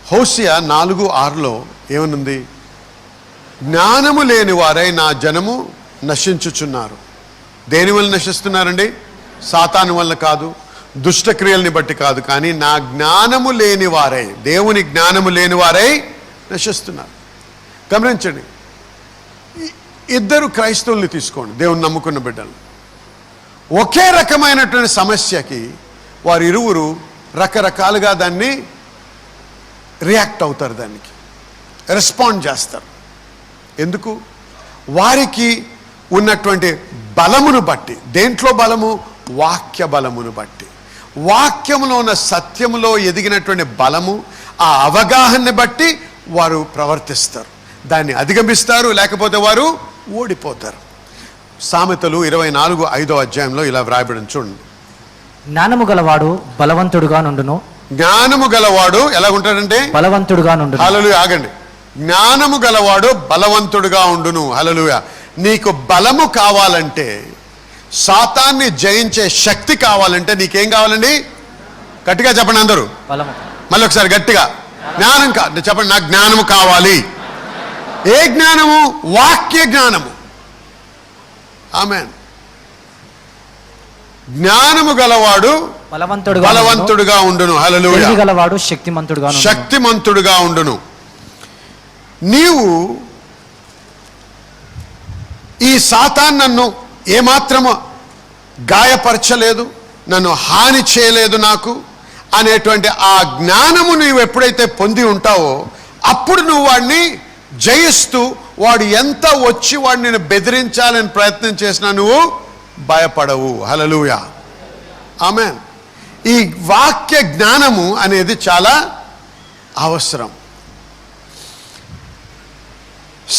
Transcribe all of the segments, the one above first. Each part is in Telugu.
హోషేయ 4:6 ఏమనుంది? జ్ఞానము లేని వారై నా జనము నశించుచున్నారు. దేని వల్ల నశిస్తున్నారండి? సాతాను వల్ల కాదు, దుష్టక్రియల్ని బట్టి కాదు, కానీ నా జ్ఞానము లేని వారై, దేవుని జ్ఞానము లేని వారై నశిస్తున్నారు. గమనించండి, ఇద్దరు క్రైస్తవుల్ని తీసుకోండి, దేవుని నమ్ముకున్న బిడ్డలు. ఒకే రకమైనటువంటి సమస్యకి వారు ఇరువురు రకరకాలుగా దాన్ని రియాక్ట్ అవుతారు, దానికి రెస్పాండ్ చేస్తారు. ఎందుకు? వారికి ఉన్నటువంటి బలమును బట్టి. దేంట్లో బలము? వాక్య బలమును బట్టి. వాక్యములో ఉన్న సత్యములో ఎదిగినటువంటి బలము, ఆ అవగాహనని బట్టి వారు ప్రవర్తిస్తారు, దాన్ని అధిగమిస్తారు, లేకపోతే వారు ఓడిపోతారు. సామెతలు 24:5 ఇలా వ్రాయబడిన చూడండి. జ్ఞానము గలవాడు బలవంతుడుగా నుండును. జ్ఞానము గలవాడు ఎలా ఉంటాడంటే? బలవంతుడుగా నుండును. హల్లెలూయా. ఆగండి. జ్ఞానము గలవాడు బలవంతుడుగా ఉండును. హల్లెలూయా. నీకు బలము కావాలంటే, సాతాన్ని జయించే శక్తి కావాలంటే నీకేం కావాలండి? గట్టిగా చెప్పండి అందరూ, మళ్ళీ ఒకసారి గట్టిగా. జ్ఞానం చెప్పండి. నాకు జ్ఞానము కావాలి. ఏ జ్ఞానము? వాక్య జ్ఞానము. ఆమేన్. జ్ఞానము గలవాడు బలవంతుడుగా ఉండును. హల్లెలూయా. గలవాడు శక్తిమంతుడుగా ఉండును. నీవు ఈ సాతాను నన్ను ఏమాత్రము గాయపరచలేదు, నన్ను హాని చేయలేదు నాకు అనేటువంటి ఆ జ్ఞానము నీవు ఎప్పుడైతే పొంది ఉంటావో, అప్పుడు నువ్వు వాడిని జయిస్తూ, వాడు ఎంత వచ్చి వాడిని బెదిరించాలని ప్రయత్నం చేసినా నువ్వు భయపడవు. హల్లెలూయా. ఆమేన్. ఈ వాక్య జ్ఞానము అనేది చాలా అవసరం.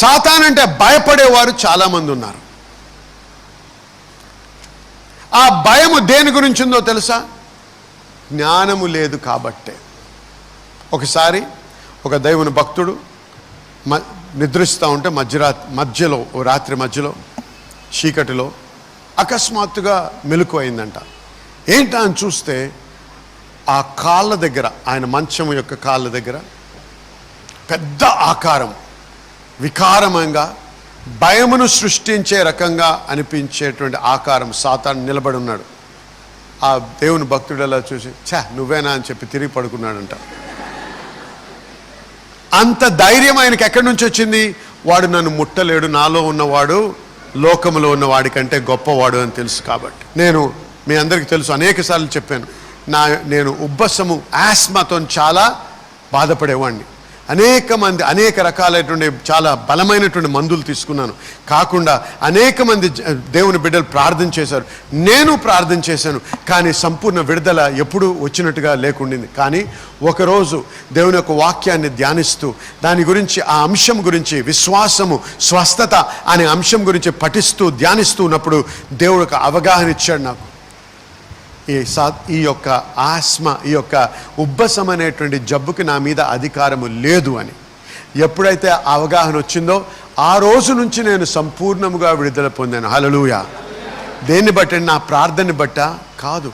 సాతానంటే భయపడేవారు చాలామంది ఉన్నారు. ఆ భయము దేని గురించి ఉందో తెలుసా? జ్ఞానము లేదు కాబట్టే. ఒకసారి ఒక దేవుని భక్తుడు నిద్రిస్తూ ఉంటే మధ్యలో రాత్రి మధ్యలో చీకటిలో అకస్మాత్తుగా మెలకు అయిందంట. ఏంటా అని చూస్తే ఆ కాళ్ళ దగ్గర, ఆయన మంచం యొక్క కాళ్ళ దగ్గర పెద్ద ఆకారం, వికారమంగా భయమును సృష్టించే రకంగా అనిపించేటువంటి ఆకారం సాతాను నిలబడి ఉన్నాడు. ఆ దేవుని భక్తుడు అలా చూసి, నువ్వేనా అని చెప్పి తిరిగి పడుకున్నాడంట. అంత ధైర్యం ఆయనకి ఎక్కడి నుంచి వచ్చింది? వాడు నన్ను ముట్టలేడు, నాలో ఉన్నవాడు లోకములో ఉన్న వాడికంటే గొప్పవాడు అని తెలుసు కాబట్టి. నేను మీ అందరికీ తెలుసు, అనేక సార్లు చెప్పాను, నేను ఉబ్బసము, ఆస్మాతో చాలా బాధపడేవాడిని. అనేక రకాలైనటువంటి చాలా బలమైనటువంటి మందులు తీసుకున్నాను. కాకుండా అనేక మంది దేవుని బిడ్డలు ప్రార్థన చేశారు, నేను ప్రార్థన చేశాను, కానీ సంపూర్ణ విడుదల ఎప్పుడూ వచ్చినట్టుగా లేకుండింది. కానీ ఒకరోజు దేవుని యొక్క వాక్యాన్ని ధ్యానిస్తూ, దాని గురించి, ఆ అంశం గురించి, విశ్వాసము, స్వస్థత అనే అంశం గురించి పఠిస్తూ ధ్యానిస్తూ ఉన్నప్పుడు దేవుడు ఒక అవగాహన ఇచ్చాడు నాకు. ఈ యొక్క ఆస్మా, ఈ యొక్క ఉబ్బసం అనేటువంటి జబ్బుకి నా మీద అధికారము లేదు అని ఎప్పుడైతే అవగాహన వచ్చిందో, ఆ రోజు నుంచి నేను సంపూర్ణముగా విడుదల పొందాను. హల్లెలూయా. దేన్ని బట్టి? నా ప్రార్థనని బట్టా కాదు,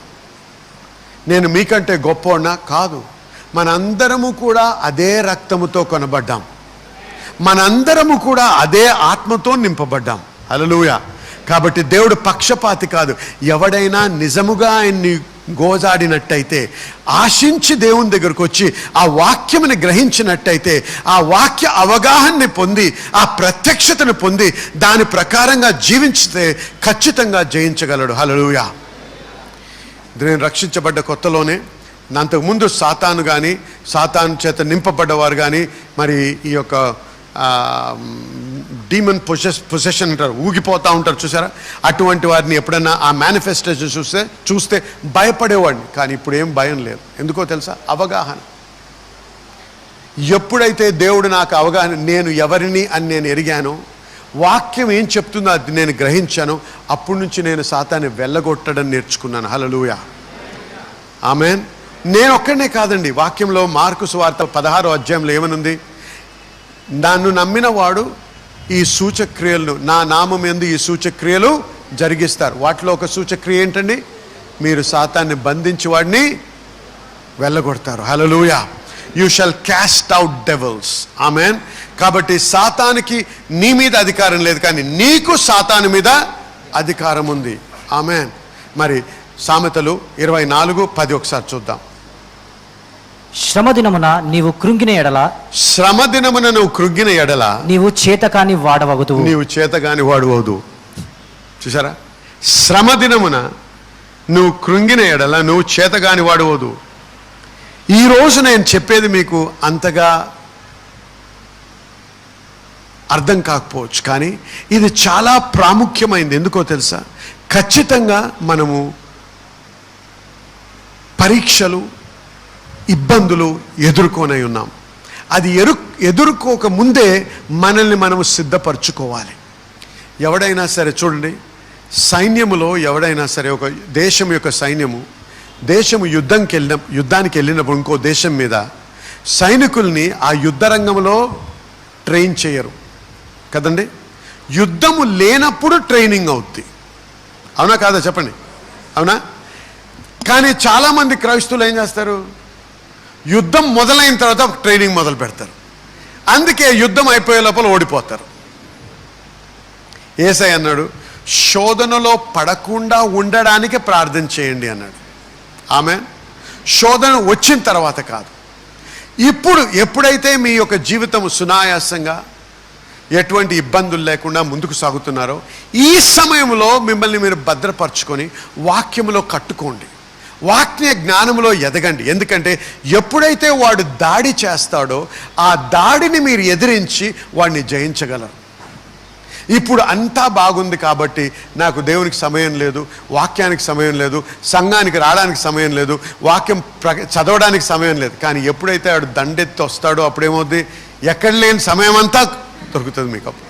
నేను మీకంటే గొప్పవాడినా కాదు. మనందరము కూడా అదే రక్తముతో కొనబడ్డాం, మనందరము కూడా అదే ఆత్మతో నింపబడ్డాం. హల్లెలూయా. కాబట్టి దేవుడు పక్షపాతి కాదు. ఎవడైనా నిజముగా ఆయన్ని గోజాడినట్టయితే, ఆశించి దేవుని దగ్గరకు వచ్చి ఆ వాక్యముని గ్రహించినట్టయితే, ఆ వాక్య అవగాహనని పొంది, ఆ ప్రత్యక్షతను పొంది, దాని ప్రకారంగా జీవించితే ఖచ్చితంగా జయించగలడు. హల్లెలూయా. నేను రక్షించబడ్డ కొత్తలోనే, అంతకుముందు సాతాను కానీ, సాతాను చేత నింపబడ్డవారు కానీ, మరి ఈ యొక్క డీమన్ పొసెషన్ అంటారు, ఊగిపోతూ ఉంటారు చూసారా, అటువంటి వారిని ఎప్పుడన్నా ఆ మేనిఫెస్టేషన్ చూస్తే భయపడేవాడిని. కానీ ఇప్పుడు ఏం భయం లేదు. ఎందుకో తెలుసా? అవగాహన. ఎప్పుడైతే దేవుడు నాకు అవగాహన, నేను ఎవరిని అని నేను ఎరిగానో, వాక్యం ఏం చెప్తుందో అది నేను గ్రహించాను, అప్పటి నుంచి నేను సాతాన్ని వెళ్ళగొట్టడం నేర్చుకున్నాను. హల్లెలూయా. ఆమేన్. నేను ఒక్కడనే కాదండి, వాక్యంలో మార్కు సువార్త 16వ అధ్యాయంలో ఏమనుంది? నన్ను నమ్మిన వాడు ఈ సూచక్రియలను, నా నామం యందు ఈ సూచక్రియలు జరిగిస్తారు. వాటిలో ఒక సూచక్రియ ఏంటండి? మీరు సాతాన్ని బంధించి వాడిని వెళ్ళగొడతారు. Hallelujah. You shall cast out devils. Amen. కాబట్టి సాతానికి నీ మీద అధికారం లేదు, కానీ నీకు సాతాను మీద అధికారం ఉంది. ఆమెన్. మరి సామెతలు 24:10 ఒకసారి చూద్దాం. శ్రమ దినమున నీవు కృంగిన ఎడల, శ్రమ దినమున నువ్వు కృంగిన ఎడల నీవు చేతకాని వాడవగుదువు. నీవు చేతగాని వాడు అవుదు. చూసారా, శ్రమ దినమున నువ్వు కృంగిన ఎడల నువ్వు చేతగాని వాడు అవుదు. ఈరోజు నేను చెప్పేది మీకు అంతగా అర్థం కాకపోవచ్చు, కానీ ఇది చాలా ప్రాముఖ్యమైనది. ఎందుకో తెలుసా? ఖచ్చితంగా మనము పరీక్షలు, ఇబ్బందులు ఎదుర్కొనే ఉన్నాం. అది ఎదుర్కోక ముందే మనల్ని మనము సిద్ధపరచుకోవాలి. ఎవడైనా సరే చూడండి, సైన్యములో ఎవడైనా సరే, ఒక దేశం యొక్క సైన్యము, దేశము యుద్ధానికి వెళ్ళినప్పుడు ఇంకో దేశం మీద సైనికుల్ని ఆ యుద్ధ రంగంలో ట్రైన్ చేయరు కదండి. యుద్ధము లేనప్పుడు ట్రైనింగ్ అవుద్ది. అవునా కాదా చెప్పండి? అవునా? కానీ చాలామంది క్రైస్తవులు ఏం చేస్తారు? యుద్ధం మొదలైన తర్వాత ట్రైనింగ్ మొదలు పెడతారు. అందుకే యుద్ధం అయిపోయే లోపల ఓడిపోతారు. యేసయ్య అన్నాడు, శోధనలో పడకుండా ఉండడానికి ప్రార్థన చేయండి అన్నాడు. ఆమెన్. శోధన వచ్చిన తర్వాత కాదు. ఎప్పుడైతే మీ యొక్క జీవితం సునాయాసంగా ఎటువంటి ఇబ్బందులు లేకుండా ముందుకు సాగుతున్నారో, ఈ సమయంలో మిమ్మల్ని మీరు భద్రపరచుకొని వాక్యములో కట్టుకోండి, వాక్య జ్ఞానములో ఎదగండి. ఎందుకంటే ఎప్పుడైతే వాడు దాడి చేస్తాడో ఆ దాడిని మీరు ఎదిరించి వాడిని జయించగలరు. ఇప్పుడు అంతా బాగుంది కాబట్టి నాకు దేవునికి సమయం లేదు, వాక్యానికి సమయం లేదు, సంఘానికి రావడానికి సమయం లేదు, వాక్యం చదవడానికి సమయం లేదు. కానీ ఎప్పుడైతే వాడు దండెత్తి వస్తాడో అప్పుడేమవుద్ది? ఎక్కడ లేని సమయం అంతా దొరుకుతుంది మీకు. అప్పుడు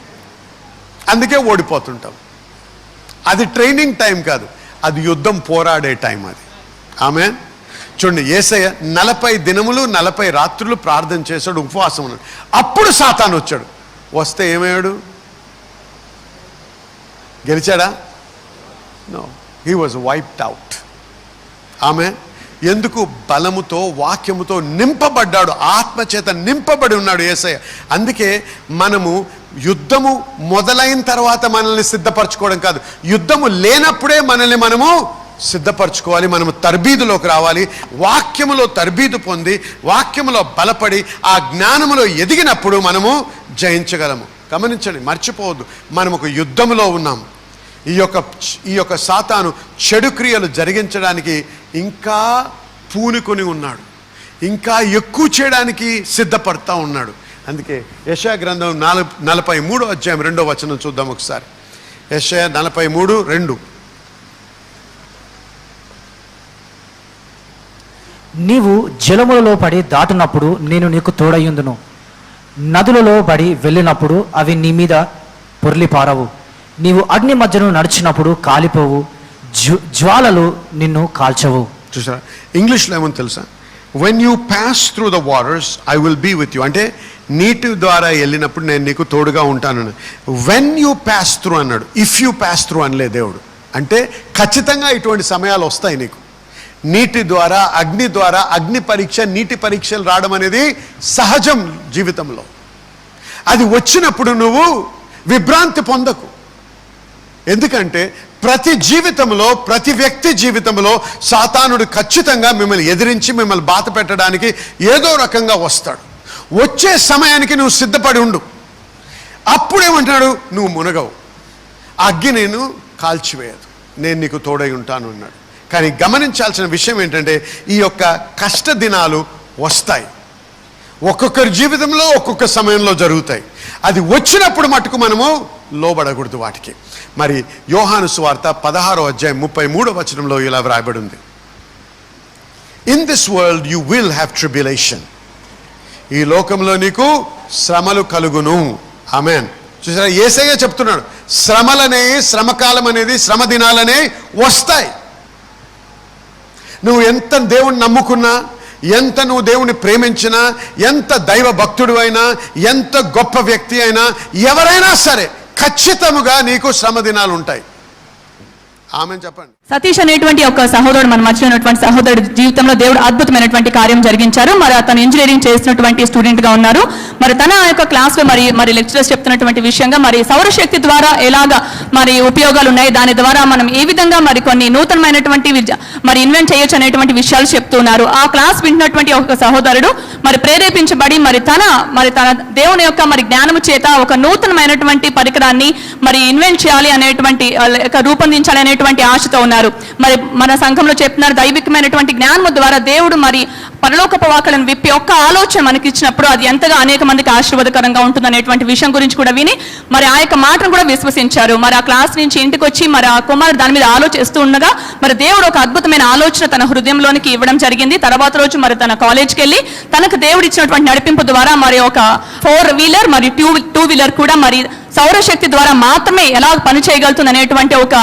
అందుకే ఓడిపోతుంటాం. అది ట్రైనింగ్ టైం కాదు, అది యుద్ధం పోరాడే టైం అది. ఆమెన్. చూడండి, యేసయ్య 40 దినములు 40 రాత్రులు ప్రార్థన చేశాడు, ఉపవాసం ఉన్నాడు. అప్పుడు సాతాను వచ్చాడు. వస్తే ఏమయ్యాడు? గెలిచాడా? No, he was wiped out. Amen. ఎందుకు? బలముతో, వాక్యముతో నింపబడ్డాడు, ఆత్మచేత నింపబడి ఉన్నాడు యేసయ్య. అందుకే మనము యుద్ధము మొదలైన తర్వాత మనల్ని సిద్ధపరచుకోవడం కాదు, యుద్ధము లేనప్పుడే మనల్ని మనము సిద్ధపరచుకోవాలి. మనము తర్బీదులోకి రావాలి. వాక్యములో తర్బీదు పొంది, వాక్యములో బలపడి, ఆ జ్ఞానములో ఎదిగినప్పుడు మనము జయించగలము. గమనించండి, మర్చిపోవద్దు, మనం ఒక యుద్ధములో ఉన్నాం. ఈ యొక్క సాతాను చెడు క్రియలు జరిగించడానికి ఇంకా పూనుకొని ఉన్నాడు, ఇంకా ఎక్కువ చేయడానికి సిద్ధపడతా ఉన్నాడు. అందుకే యెషయా గ్రంథం 43వ అధ్యాయం 2వ వచనం చూద్దాం ఒకసారి. యెషయా 43:2. నీవు జలములలో పడి దాటునప్పుడు నేను నీకు తోడయ్యుందును, నదులలో పడి వెళ్ళినప్పుడు అవి నీ మీద పొర్లిపారవు. నీవు అగ్ని మధ్యను నడిచినప్పుడు కాలిపోవు, జ్వాలలు నిన్ను కాల్చవు. చూసారా, ఇంగ్లీష్లో ఏమని తెలుసా? When you pass through the waters I will be with you. అంటే నీటి ద్వారా వెళ్ళినప్పుడు నేను నీకు తోడుగా ఉంటాను. వెన్ యూ పాస్ త్రూ అన్నాడు, ఇఫ్ యూ పాస్ త్రూ అనలే దేవుడు. అంటే ఖచ్చితంగా ఇటువంటి సమయాలు వస్తాయి నీకు. నీటి ద్వారా, అగ్ని ద్వారా, అగ్ని పరీక్ష, నీటి పరీక్షలు రావడం అనేది సహజం జీవితంలో. అది వచ్చినప్పుడు నువ్వు విభ్రాంతి పొందకు. ఎందుకంటే ప్రతి జీవితంలో, ప్రతి వ్యక్తి జీవితంలో సాతానుడు ఖచ్చితంగా మిమ్మల్ని ఎదిరించి మిమ్మల్ని బాధ పెట్టడానికి ఏదో రకంగా వస్తాడు. వచ్చే సమయానికి నువ్వు సిద్ధపడి ఉండు. అప్పుడేమంటాడు? నువ్వు మునగవు, అగ్గి నేను కాల్చివేయదు, నేను నీకు తోడై ఉంటాను అన్నాడు. కానీ గమనించాల్సిన విషయం ఏంటంటే ఈ యొక్క కష్ట దినాలు వస్తాయి, ఒక్కొక్కరి జీవితంలో ఒక్కొక్క సమయంలో జరుగుతాయి. అది వచ్చినప్పుడు మటుకు మనము లోబడకూడదు వాటికి. మరి యోహాను సువార్త 16వ అధ్యాయం 33వ వచనంలో ఇలా వ్రాయబడి ఉంది, in this world you will have tribulation. ఈ లోకంలో నీకు శ్రమలు కలుగును. ఆమెన్. చూసారా, యేసయ్య చెప్తున్నాడు, శ్రమలనే, శ్రమకాలం అనేది, శ్రమ దినాలనే వస్తాయి. నువ్వు ఎంత దేవుణ్ణి నమ్ముకున్నా, ఎంత నువ్వు దేవుణ్ణి ప్రేమించినా, ఎంత దైవ భక్తుడు అయినా, ఎంత గొప్ప వ్యక్తి అయినా, ఎవరైనా సరే ఖచ్చితముగా నీకు శ్రమ దినాలు ఉంటాయి. ఆమె చెప్పండి. సతీష్ అనేటువంటి ఒక సహోదరుడు, మన మధ్య ఉన్నటువంటి సహోదరుడి జీవితంలో దేవుడు అద్భుతమైనటువంటి కార్యం జరిగించారు. మరి అతను ఇంజనీరింగ్ చేసినటువంటి స్టూడెంట్ గా ఉన్నారు. మరి తన యొక్క క్లాస్ లో మరి లెక్చరర్స్ చెప్తున్నటువంటి విషయంగా మరి సౌరశక్తి ద్వారా ఎలాగా మరి ఉపయోగాలు ఉన్నాయి, దాని ద్వారా మనం ఏ విధంగా మరి కొన్ని నూతనమైనటువంటి మరి ఇన్వెంట్ చేయొచ్చు అనేటువంటి విషయాలు చెప్తున్నారు. ఆ క్లాస్ వింటున్నటువంటి ఒక సహోదరుడు మరి ప్రేరేపించబడి మరి తన దేవుని యొక్క మరి జ్ఞానము చేత ఒక నూతనమైనటువంటి పరికరాన్ని మరి ఇన్వెంట్ చేయాలి అనేటువంటి రూపొందించాలి అనేటువంటి ఆశతో ఉన్నారు. మరి మన సంఘంలో చెప్తున్నారు, దైవికమైనటువంటి జ్ఞానము ద్వారా దేవుడు మరి పరలోకపు వాక్కులను విప్పి ఒక్క ఆలోచన మనకి ఇచ్చినప్పుడు అది ఎంతగా అనేక మందికి ఆశీర్వాదకరంగా ఉంటుంది అనేటువంటి విషయం గురించి కూడా విని మరి ఆ యొక్క మాటను కూడా విశ్వసించారు. మరి ఆ క్లాస్ నుంచి ఇంటికి వచ్చి మరి ఆ కుమారుడు దాని మీద ఆలోచిస్తూ ఉండగా మరి దేవుడు ఒక అద్భుతమైన ఆలోచన తన హృదయంలోనికి ఇవ్వడం జరిగింది. తర్వాత రోజు మరి తన కాలేజ్కి వెళ్ళి తనకు దేవుడు ఇచ్చినటువంటి నడిపింపు ద్వారా మరి ఒక 4-వీలర్ మరి 2-వీలర్ కూడా మరి సౌరశక్తి ద్వారా మాత్రమే ఎలా పని చేయగలుగుతుంది అనేటువంటి ఒక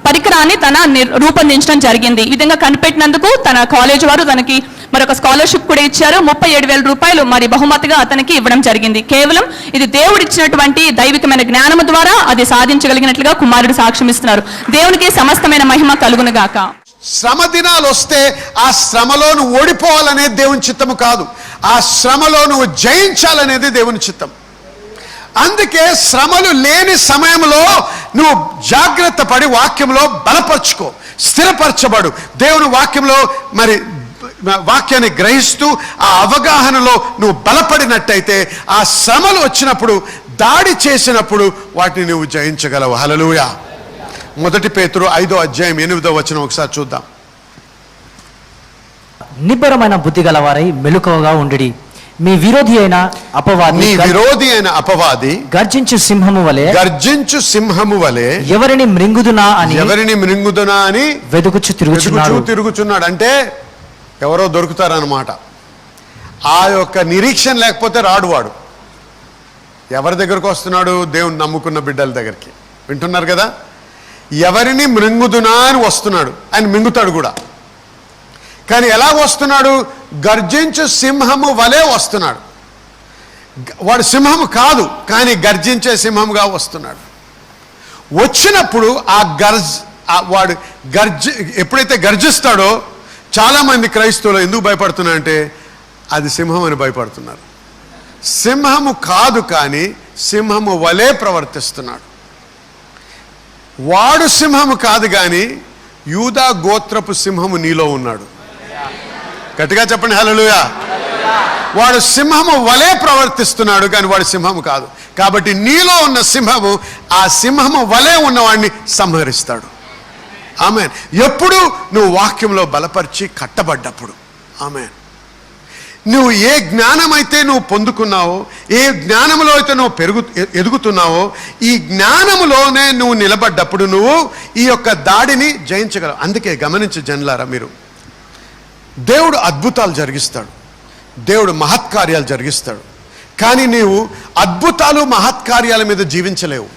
పరికరాన్ని తన రూపొందించడం జరిగింది. ఈ విధంగా కనిపెట్టినందుకు తన కాలేజ్ వారు తనకి మరొక స్కాలర్షిప్ కూడా ఇచ్చారు. 37,000 రూపాయలు మరి బహుమతిగా అతనికి ఇవ్వడం జరిగింది. కేవలం ఇది దేవుడు ఇచ్చినటువంటి దైవికమైన జ్ఞానము ద్వారా అది సాధించగలిగినట్లుగా కుమారుడు సాక్ష్యం ఇస్తున్నారు. దేవునికి సమస్తమైన మహిమ కలుగును గాక. శ్రమ దినాలు వస్తే ఆ శ్రమలో నువ్వు ఓడిపోవాలనేది దేవుని చిత్తము కాదు, ఆ శ్రమలో నువ్వు జయించాలనేది దేవుని చిత్తం. అందుకే శ్రమలు లేని సమయంలో నువ్వు జాగ్రత్త పడి వాక్యంలో బలపరుచుకో, స్థిరపరచబడు. దేవుని వాక్యంలో మరి వాక్యాన్ని గ్రహిస్తూ ఆ అవగాహనలో నువ్వు బలపడినట్టయితే ఆ శ్రమలు వచ్చినప్పుడు, దాడి చేసినప్పుడు వాటిని నువ్వు జయించగలవు. హల్లెలూయా. 1 పేతురు 5వ అధ్యాయం 8వ వచనం ఒకసారి చూద్దాం. నిబ్బరమైన బుద్ధి గలవారై మెలకువగా ఉండుడి. మీ విరోధి అయిన అపవాది గర్జించు సింహము వలె ఎవరిని మృంగుదునా అని వెదుకుచు తిరుగుచున్నాడు. అంటే ఎవరో దొరుకుతారన్నమాట. ఆ యొక్క నిరీక్షణ లేకపోతే రాడు వాడు. ఎవరి దగ్గరకు వస్తున్నాడు? దేవుని నమ్ముకున్న బిడ్డల దగ్గరికి. వింటున్నారు కదా? ఎవరిని మృంగుదునా అని వస్తున్నాడు. ఆయన మింగుతాడు కూడా. కానీ ఎలా వస్తున్నాడు? గర్జించు సింహము వలె వస్తున్నాడు. వాడు సింహము కాదు, కానీ గర్జించే సింహముగా వస్తున్నాడు. వచ్చినప్పుడు వాడు ఎప్పుడైతే గర్జిస్తాడో చాలామంది క్రైస్తవులు ఎందుకు భయపడుతున్నారంటే అది సింహం అని భయపడుతున్నారు. సింహము కాదు, కానీ సింహము వలె ప్రవర్తిస్తున్నాడు. వాడు సింహము కాదు, కానీ యూదా గోత్రపు సింహము నీలో ఉన్నాడు. గట్టిగా చెప్పండి హల్లెలూయా. వాడు సింహము వలె ప్రవర్తిస్తున్నాడు, కానీ వాడు సింహము కాదు. కాబట్టి నీలో ఉన్న సింహము ఆ సింహము వలె ఉన్నవాడిని సంహరిస్తాడు. ఆమేన్. ఎప్పుడు నువ్వు వాక్యంలో బలపరిచి కట్టబడ్డప్పుడు. ఆమేన్. నువ్వు ఏ జ్ఞానం అయితే నువ్వు పొందుకున్నావో, ఏ జ్ఞానంలో అయితే నువ్వు ఎదుగుతున్నావో, ఈ జ్ఞానములోనే నువ్వు నిలబడ్డప్పుడు నువ్వు ఈ యొక్క దాడిని జయించగలవు. అందుకే గమనించి జనులారా, మీరు దేవుడు అద్భుతాలు జరిగిస్తాడు, దేవుడు మహత్కార్యాలు జరిగిస్తాడు. కానీ నీవు అద్భుతాలు మహత్కార్యాల మీద జీవించలేవు.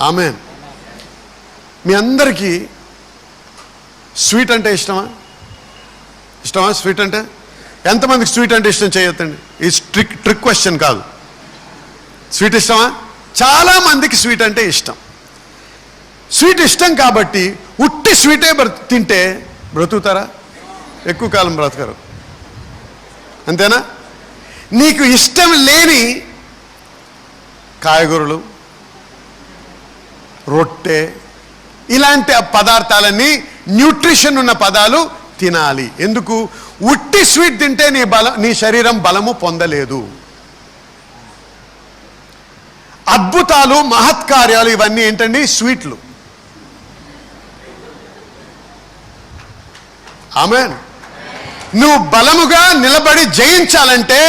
ఆమేన్. మీ అందరికీ స్వీట్ అంటే ఇష్టమా? స్వీట్ అంటే ఎంతమందికి స్వీట్ అంటే ఇష్టం? చేయొద్దండి. ఈ ట్రిక్ క్వశ్చన్ కాదు. స్వీట్ ఇష్టమా? చాలా మందికి స్వీట్ అంటే ఇష్టం. స్వీట్ ఇష్టం కాబట్టి ఉట్టి స్వీటే తింటే బ్రతుకుతారా? ఎక్కువ కాలం బ్రతకరు. అంతేనా? నీకు ఇష్టం లేని కాయగూరలు, రొట్టె, ఇలాంటి పదార్థాలన్నీ న్యూట్రిషన్ ఉన్న పదాలు తినాలి. ఎందుకు? ఉట్టి స్వీట్ తింటే నీ శరీరం బలము పొందలేదు. అద్భుతాలు మహత్కార్యాలు ఇవన్నీ ఏంటండి? స్వీట్లు. ఆమేన్. నువ్వు బలముగా నిలబడి జయించాలంటే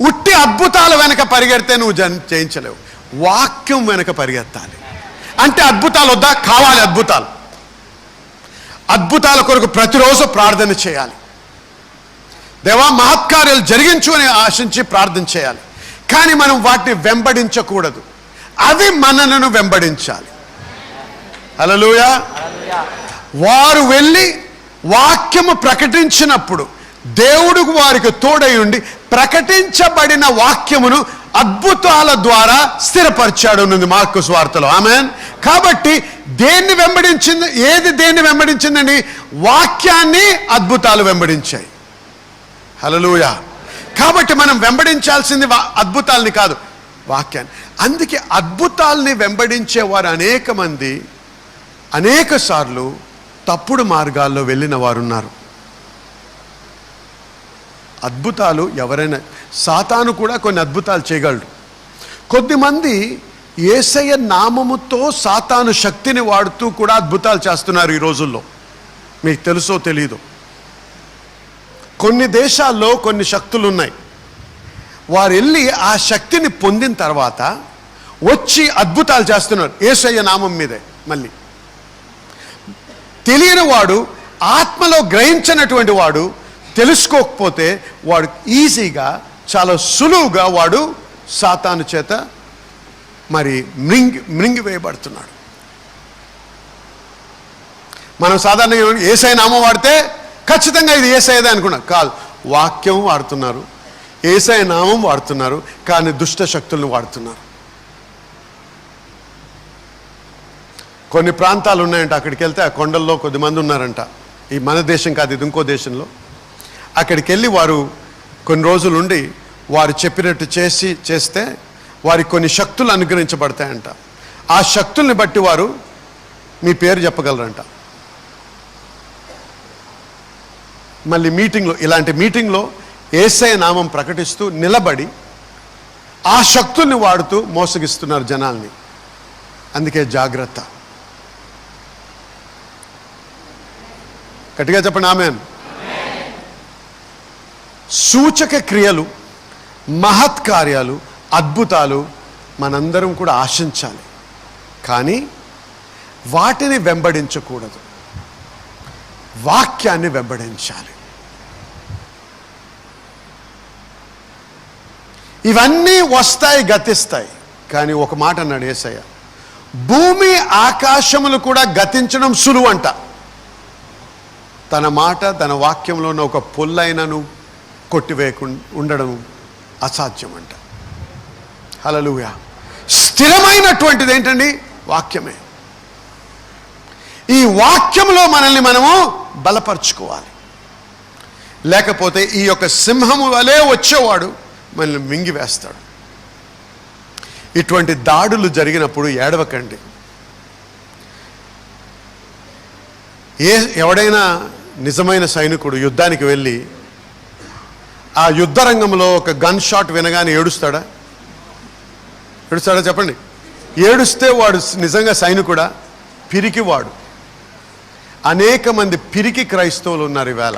ఉట్టి అద్భుతాల వెనక పరిగెడితే నువ్వు జయించలేవు. వాక్యం వెనక పరిగెత్తాలి. అంటే అద్భుతాలు వద్దా? కావాలి అద్భుతాలు. అద్భుతాల కొరకు ప్రతిరోజు ప్రార్థన చేయాలి. దేవా మహత్కార్యాలు జరిగించు అని ఆశించి ప్రార్థన చేయాలి. కానీ మనం వాటిని వెంబడించకూడదు, అవి మనలను వెంబడించాలి. హల్లెలూయా. వారు వెళ్ళి వాక్యము ప్రకటించినప్పుడు దేవుడు వారికి తోడై ఉండి ప్రకటించబడిన వాక్యమును అద్భుతాల ద్వారా స్థిరపరిచాడు ఉంది మార్కు సువార్తలో. ఆమేన్. కాబట్టి దేన్ని వెంబడించింది? దేన్ని వెంబడించిందండి? వాక్యాన్ని అద్భుతాలు వెంబడించాయి. హల్లెలూయా. కాబట్టి మనం వెంబడించాల్సింది అద్భుతాలని కాదు, వాక్యాన్ని. అందుకే అద్భుతాల్ని వెంబడించే వారు అనేక మంది అనేక సార్లు తప్పుడు మార్గాల్లో వెళ్ళిన వారు ఉన్నారు. అద్భుతాలు ఎవరైనా, సాతాను కూడా కొన్ని అద్భుతాలు చేయగలడు. కొద్దిమంది యేసయ్య నామముతో సాతాను శక్తిని వాడుతూ కూడా అద్భుతాలు చేస్తున్నారు ఈ రోజుల్లో. మీకు తెలుసో తెలీదు, కొన్ని దేశాల్లో కొన్ని శక్తులు ఉన్నాయి. వారు వెళ్ళి ఆ శక్తిని పొందిన తర్వాత వచ్చి అద్భుతాలు చేస్తున్నారు యేసయ్య నామం మీదే. మళ్ళీ తెలియని వాడు, ఆత్మలో గ్రహించినటువంటి వాడు, తెలుసుకోకపోతే వాడు ఈజీగా, చాలా సులువుగా వాడు సాతాను చేత మరి మృంగివేయబడుతున్నాడు. మనం సాధారణంగా యేసయ్య నామం వాడితే ఖచ్చితంగా ఇది యేసయ్యదే అనుకున్నాం. కాదు, వాక్యం వాడుతున్నారు, యేసయ్య నామం వాడుతున్నారు, కానీ దుష్ట శక్తులను వాడుతున్నారు. కొన్ని ప్రాంతాలు ఉన్నాయంట, అక్కడికి వెళ్తే ఆ కొండల్లో కొద్దిమంది ఉన్నారంట. ఈ మన దేశం కాదు, ఇది ఇంకో దేశంలో. అక్కడికి వెళ్ళి వారు కొన్ని రోజులు ఉండి వారు చెప్పినట్టు చేస్తే వారికి కొన్ని శక్తులు అనుగ్రహించబడతాయంట. ఆ శక్తుల్ని బట్టి వారు మీ పేరు చెప్పగలరంట. మళ్ళీ మీటింగ్లో, ఇలాంటి మీటింగ్లో యేసయ్య నామం ప్రకటిస్తూ నిలబడి ఆ శక్తుల్ని వాడుతూ మోసగిస్తున్నారు జనాల్ని. అందుకే జాగ్రత్త. గట్టిగా చెప్పండి ఆమేన్. సూచక క్రియలు, మహత్కార్యాలు, అద్భుతాలు మనందరం కూడా ఆశించాలి, కానీ వాటిని వెంబడించకూడదు, వాక్యాన్ని వెంబడించాలి. ఇవన్నీ వస్తాయి, గతిస్తాయి, కానీ ఒక మాట అన్నాడు యేసయ్య, భూమి ఆకాశములు కూడా గతించడం సులువంట, తన మాట, తన వాక్యంలో ఉన్న ఒక పొల్లైనను కొట్టివేయకుండా ఉండడం అసాధ్యమంట. హల్లెలూయా. స్థిరమైనటువంటిది ఏంటండి? వాక్యమే. ఈ వాక్యంలో మనల్ని మనము బలపరుచుకోవాలి. లేకపోతే ఈ యొక్క సింహము వలె వచ్చేవాడు మనల్ని మింగివేస్తాడు. ఇటువంటి దాడులు జరిగినప్పుడు ఏడవకండి. ఎవడైనా నిజమైన సైనికుడు యుద్ధానికి వెళ్ళి ఆ యుద్ధ రంగంలో ఒక గన్ షాట్ వినగానే ఏడుస్తాడా? చెప్పండి. ఏడుస్తే వాడు నిజంగా సైనికుడా? పిరికివాడు. అనేక మంది పిరికి క్రైస్తవులు ఉన్నారు ఈవేళ.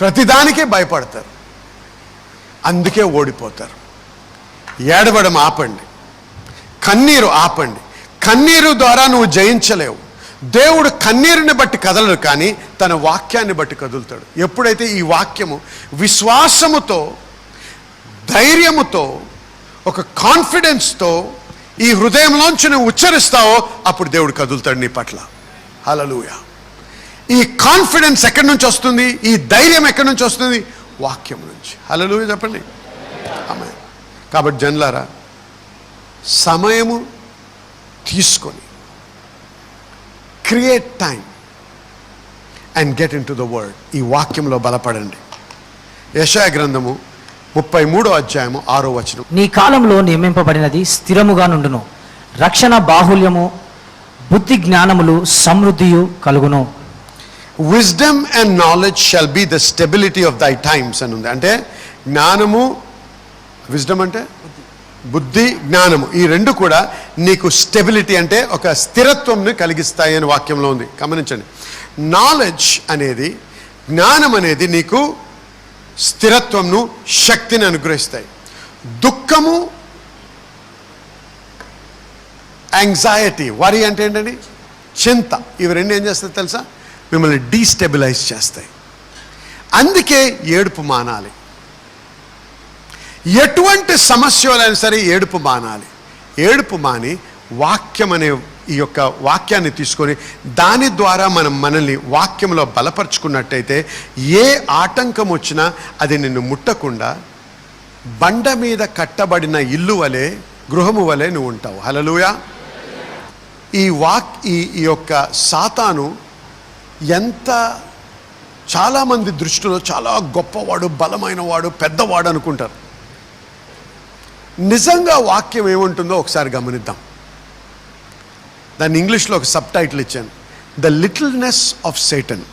ప్రతిదానికే భయపడతారు, అందుకే ఓడిపోతారు. ఏడవడం ఆపండి, కన్నీరు ఆపండి. కన్నీరు ద్వారా నువ్వు జయించలేవు. దేవుడు కన్నీరుని బట్టి కదలడు, కానీ తన వాక్యాన్ని బట్టి కదులుతాడు. ఎప్పుడైతే ఈ వాక్యము విశ్వాసముతో, ధైర్యముతో, ఒక కాన్ఫిడెన్స్తో ఈ హృదయంలోంచి నువ్వు ఉచ్చరిస్తావో అప్పుడు దేవుడు కదులుతాడు నీ పట్ల. హల్లెలూయా. ఈ కాన్ఫిడెన్స్ ఎక్కడి నుంచి వస్తుంది? ఈ ధైర్యం ఎక్కడి నుంచి వస్తుంది? వాక్యం నుంచి. హల్లెలూయా చెప్పండి. ఆమేన్. కాబట్టి జనులారా, సమయము తీసుకొని create time and get in to the word. ఈ వాక్యంలో బలపడండి. యెషయా గ్రంథము 33వ అధ్యాయము 6వ వచనం. నీ కాలంలో నియమింపబడినది స్థిరముగా నుండును, రక్షణ బాహుల్యము, బుద్ధి జ్ఞానములు సమృద్ధియు కలుగును. Wisdom and knowledge shall be the stability of దై టైమ్స్ అని ఉంది. అంటే జ్ఞానము, విజ్డమ్ అంటే బుద్ధి, జ్ఞానము, ఈ రెండు కూడా నీకు స్టెబిలిటీ అంటే ఒక స్థిరత్వంని కలిగిస్తాయి అని వాక్యంలో ఉంది. గమనించండి. నాలెడ్జ్ అనేది, జ్ఞానం అనేది నీకు స్థిరత్వంను, శక్తిని అనుగ్రహిస్తాయి. దుఃఖము, యాంగ్జైటీ, వరి అంటే ఏంటండి? చింత. ఇవి రెండు ఏం చేస్తాయి తెలుసా? మిమ్మల్ని డీస్టెబిలైజ్ చేస్తాయి. అందుకే ఏడుపు మానాలి. ఎటువంటి సమస్యలైనా సరే ఏడుపు మానాలి. ఏడుపు మాని వాక్యం అనే ఈ యొక్క వాక్యాన్ని తీసుకొని దాని ద్వారా మనం మనల్ని వాక్యంలో బలపరుచుకున్నట్టయితే ఏ ఆటంకం వచ్చినా అది నిన్ను ముట్టకుండా బండ మీద కట్టబడిన ఇల్లు వలె, గృహము వలె నువ్వు ఉంటావు. హల్లెలూయా. ఈ యొక్క సాతాను ఎంత చాలామంది దృష్టిలో చాలా గొప్పవాడు, బలమైన వాడు, పెద్దవాడు అనుకుంటారు. నిజంగా వాక్యం ఏముంటుందో ఒకసారి గమనిద్దాం. దాన్ని ఇంగ్లీష్లో ఒక సబ్ టైటిల్ ఇచ్చాను, ద లిటిల్నెస్ ఆఫ్ సేటన్.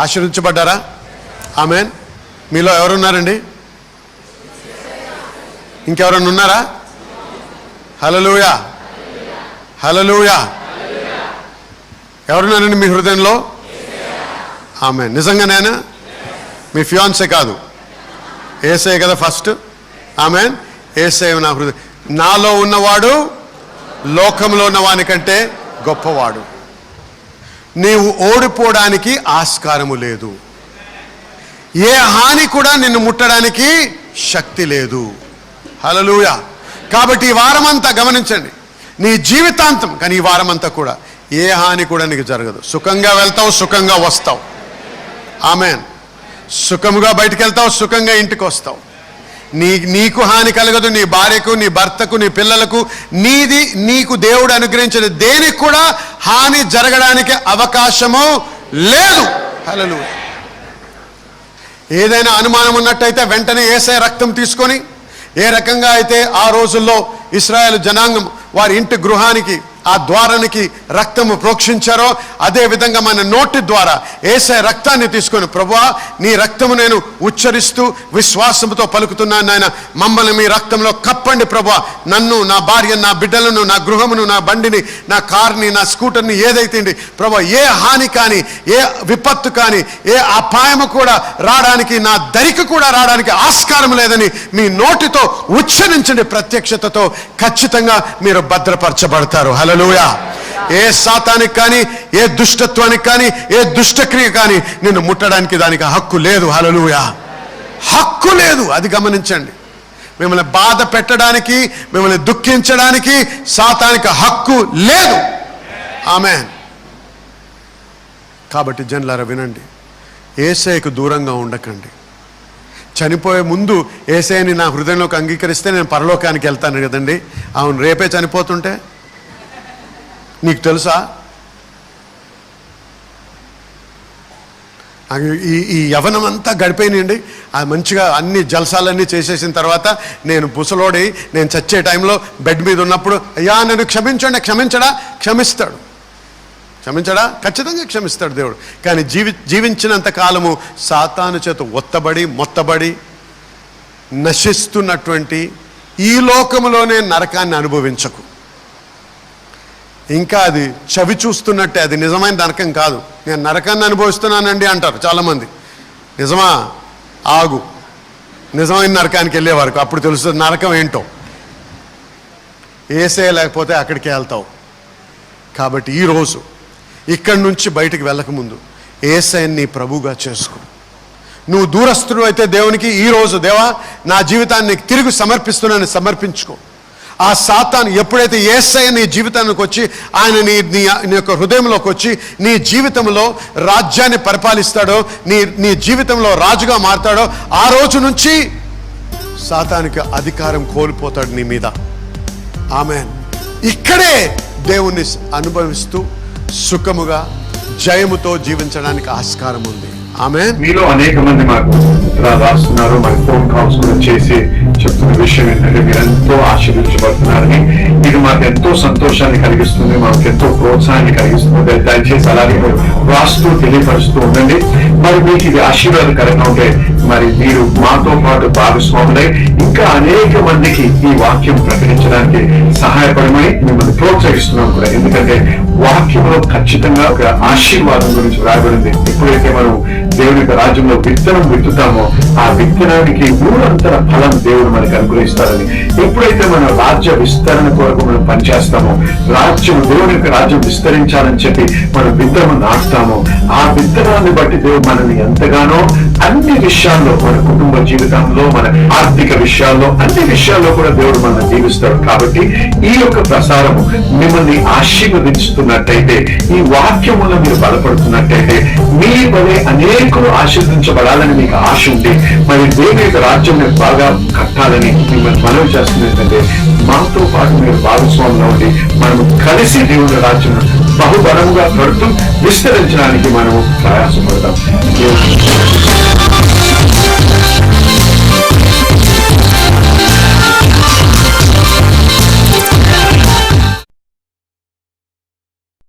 ఆశీర్వించబడ్డారా? ఆమెన్. మీలో ఎవరున్నారండి? ఇంకెవరన్నా ఉన్నారా? హల్లెలూయా, హల్లెలూయా. ఎవరున్నారండి మీ హృదయంలో? ఆమెన్. నిజంగానేనా? మీ ఫియాన్సే కాదు, యేసయ్య కదా ఫస్ట్. ఆమెన్. యేసయ్య నా హృదయం. నాలో ఉన్నవాడు లోకంలో ఉన్నవాని కంటే గొప్పవాడు. నీవు ఓడిపోవడానికి ఆస్కారము లేదు. ఏ హాని కూడా నిన్ను ముట్టడానికి శక్తి లేదు. హల్లెలూయా. కాబట్టి ఈ వారమంతా గమనించండి, నీ జీవితాంతం, కానీ ఈ వారమంతా కూడా ఏ హాని కూడా నీకు జరగదు. సుఖంగా వెళ్తావు, సుఖంగా వస్తావు. ఆమెన్. సుఖముగా బయటికి వెళ్తావు, సుఖంగా ఇంటికి వస్తావు. నీకు హాని కలగదు, నీ భార్యకు, నీ భర్తకు, నీ పిల్లలకు, నీకు దేవుడు అనుగ్రహించిన దేనికి కూడా హాని జరగడానికి అవకాశము లేదు. హల్లెలూయా. ఏదైనా అనుమానం ఉన్నట్టయితే వెంటనే యేసయ్య రక్తం తీసుకొని, ఏ రకంగా అయితే ఆ రోజుల్లో ఇశ్రాయేలు జనాంగం వారి ఇంటి గృహానికి, ఆ ద్వారానికి రక్తము ప్రోక్షించారో, అదే విధంగా మన నోటి ద్వారా యేసయ్య రక్తాన్ని తీసుకొని, ప్రభువా నీ రక్తము నేను ఉచ్చరిస్తూ విశ్వాసంతో పలుకుతున్నాను నాయన, మమ్మల్ని మీ రక్తంలో కప్పండి ప్రభువా. నన్ను, నా భార్యను, నా బిడ్డలను, నా గృహమును, నా బండిని, నా కార్ని, నా స్కూటర్ని, ఏదైతే ప్రభువా ఏ హాని కానీ, ఏ విపత్తు కానీ, ఏ అపాయము కూడా రావడానికి, నా దరికి కూడా రావడానికి ఆస్కారం లేదని మీ నోటితో ఉచ్చరించండి. ప్రత్యక్షతతో ఖచ్చితంగా మీరు భద్రపరచబడతారు. హల్లెలూయా. ఏ సాతానికి కానీ, ఏ దుష్టత్వానికి కానీ, ఏ దుష్టక్రియ కానీ నిన్ను ముట్టడానికి దానికి హక్కు లేదు. హల్లెలూయా. హక్కు లేదు. అది గమనించండి. మిమ్మల్ని బాధ పెట్టడానికి, మిమ్మల్ని దుఃఖించడానికి సాతానికి హక్కు లేదు. ఆమేన్. కాబట్టి జనులారా వినండి, యేసయ్యకు దూరంగా ఉండకండి. చనిపోయే ముందు యేసయ్యని నా హృదయంలోకి అంగీకరిస్తే నేను పరలోకానికి వెళ్తాను కదండి. అవును, రేపే చనిపోతుంటే నీకు తెలుసా? ఈ యవనం అంతా గడిపోయినండి, అది మంచిగా అన్ని జల్సాలన్నీ చేసేసిన తర్వాత నేను బుసలోడి, నేను చచ్చే టైంలో బెడ్ మీద ఉన్నప్పుడు, అయ్యా నన్ను క్షమించండి, క్షమించడా? క్షమిస్తాడు. క్షమించడా? ఖచ్చితంగా క్షమిస్తాడు దేవుడు. కానీ జీవించినంత కాలము సాతాను చేత ఒత్తబడి మొత్తబడి నశిస్తున్నటువంటి ఈ లోకములోనే నరకాన్ని అనుభవించకు. ఇంకా అది చవి చూస్తున్నట్టే, అది నిజమైన నరకం కాదు. నేను నరకాన్ని అనుభవిస్తున్నానండి అంటారు చాలామంది. నిజమా? ఆగు, నిజమైన నరకానికి వెళ్ళే వరకు అప్పుడు తెలుస్తుంది నరకం ఏంటో. యేసయ్య లేకపోతే అక్కడికి వెళ్తావు. కాబట్టి ఈరోజు ఇక్కడి నుంచి బయటికి వెళ్ళకముందు యేసయ్యని నీ ప్రభువుగా చేసుకో. నువ్వు దూరస్తుడు అయితే దేవునికి ఈరోజు, దేవా నా జీవితాన్ని తిరిగి సమర్పిస్తున్నానని సమర్పించుకో. ఆ సాతాను ఎప్పుడైతే యేసయ్య నీ జీవితానికి వచ్చి, ఆయన నీ యొక్క హృదయంలోకి వచ్చి నీ జీవితంలో రాజ్యాన్ని పరిపాలిస్తాడో, నీ జీవితంలో రాజుగా మారుతాడో, ఆ రోజు నుంచి సాతానికి అధికారం కోల్పోతాడు నీ మీద. ఆమేన్. ఇక్కడే దేవుణ్ణి అనుభవిస్తూ సుఖముగా జయముతో జీవించడానికి ఆస్కారం ఉంది. ఆమేన్. మీలో అనేక మంది మాకు రాస్తున్నారు, మాకు ఫోన్ కాల్స్ కూడా చేసి చెప్తున్న విషయం ఏంటంటే మీరు ఎంతో ఆశీర్వించబడుతున్నారని. ఇది మాకు ఎంతో సంతోషాన్ని కలిగిస్తుంది, మాకు ఎంతో ప్రోత్సాహాన్ని కలిగిస్తుంది. దయచేసి అలాగే రాస్తూ తెలియపరుస్తూ ఉండండి. మరి మీకు ఇది ఆశీర్వాదకరంగా ఉంటే మరి మీరు మాతో పాటు భాగస్వాములై ఇంకా అనేక మందికి ఈ వాక్యం ప్రకటించడానికి సహాయపడమని మిమ్మల్ని ప్రోత్సహిస్తున్నాం కూడా. ఎందుకంటే వాక్యంలో ఖచ్చితంగా ఒక ఆశీర్వాదం గురించి రాయబడింది. ఎప్పుడైతే మనం దేవుని యొక్క రాజ్యంలో విత్తనం విత్తుతామో ఆ విత్తనానికి మూడంతర ఫలం దేవుడు మనకు అనుగ్రహిస్తారని. ఎప్పుడైతే మన రాజ్య విస్తరణ కొరకు మనం పనిచేస్తామో, దేవుని యొక్క రాజ్యం విస్తరించాలని చెప్పి మనం విత్తనం నాటుతామో, ఆ విత్తనాన్ని బట్టి దేవుడు మనల్ని ఎంతగానో అన్ని విషయాలు విషయాల్లో, మన కుటుంబ జీవితంలో, మన ఆర్థిక విషయాల్లో, అన్ని విషయాల్లో కూడా దేవుడు మనం దీవిస్తాడు. కాబట్టి ఈ యొక్క ప్రసారము మిమ్మల్ని ఆశీర్వదించుతున్నట్టయితే, ఈ వాక్యం వల్ల మీరు బలపడుతున్నట్టయితే, మీ వలె అనేకులు ఆశీర్వదించబడాలని మీకు ఆశ ఉంది, మరి దేవుని యొక్క రాజ్యం బాగా కట్టాలని మిమ్మల్ని మనవి చేస్తుంది. ఏంటంటే మాతో పాటు మీరు భాగస్వాములు ఉండి మనము కలిసి దేవుని రాజ్యం బహుబలంగా కడుతూ విస్తరించడానికి మనము ప్రయాసపడతాం.